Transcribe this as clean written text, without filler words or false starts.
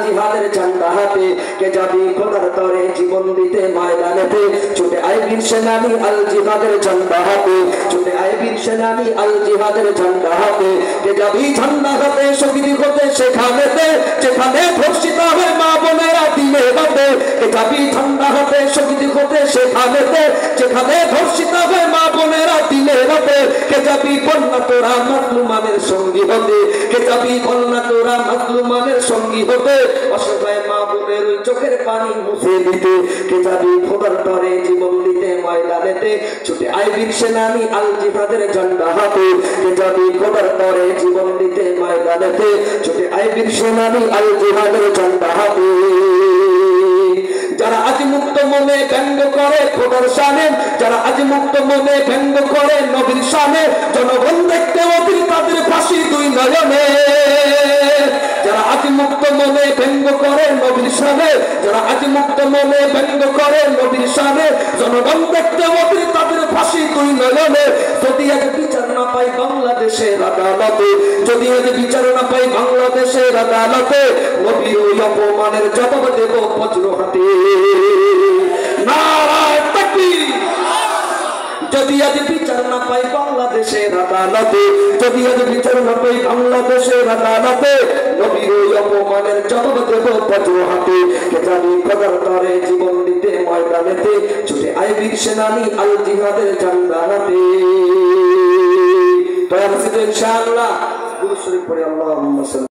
জিহাদের ঝান্ডা হাতে, কে যাবি খোদার তরে জীবন দিতে ময়দানেতে, ছুটে আয় বীর সেনানি আল জিহাদের ঝান্ডা হাতে, ছুটে আয় বীর সেনানি আল জিহাদের ঝান্ডা হাতে, কে যাবি ঝান্ডা হাতে শহীদ হতে সেখানেতে, যেখানে ধর্ষিত হয় মা বোনেরা দিনে রাতে, কে যাবি ঝান্ডা হাতে শহীদ হতে সেখানেতে, যেখানে ধর্ষিত হয় মা বোনেরা দিনে রাতে, কে যাবি বন্যা তোরা মাজলুমানের সঙ্গী হতে, কে যাবি বন্যা তোরা মাজলুমানের সঙ্গী হতে, অসহায় মা বোনের চোখের পানি মুছে দিতে, কে যাবি খোদার তরে জীবন দিতে ময়দানেতে, ছুটে আয় বীর সেনানি আল জিহাদের ঝান্ডা হাতে, কে যাবি খোদার তরে জীবন দিতে ময়দানেতে, ছুটে আয় বীর সেনানি আল জিহাদের ঝান্ডা হাতে। যারা আজ মুক্ত মনে ব্যঙ্গ করে খোদার শানে, যারা আজ মুক্ত মনে ব্যঙ্গ করে নবীর শানে, জনগণ দেখতে অধীর তাদের ফাঁসি দুই নয়নে। যারা আজ মুক্ত মনে ব্যঙ্গ করে নবীর শানে, যারা আজ মুক্ত মনে ব্যঙ্গ করে নবীর শানে, জনগণ দেখতে অধীর তাদের ফাঁসি দুই নয়নে। যদি আজ বিচার না পাই বাংলাদেশের আদালতে, যদি আজ বিচার না পাই বাংলাদেশের আদালতে, নবীর ওই অপমানের জবাব দেব বজ্র হাতে। নারায়ে তাকবীর। যদি আজ বিচার না পাই বাংলাদেশের আদালতে, যদি আজ বিচার না পাই বাংলাদেশের আদালতে, নবীর ওই অপমানের জবাব দেব বজ্র হাতে, কে জানি খোদার তরে জীবন দিতে ময়দানেতে, ছুটে আয় বীর সেনানি আল জিহাদের ঝান্ডা হাতে। তৈরি আছি তো ইনশাআল্লাহ? দুরূদ শরীফ পড়ে আল্লাহুম্মা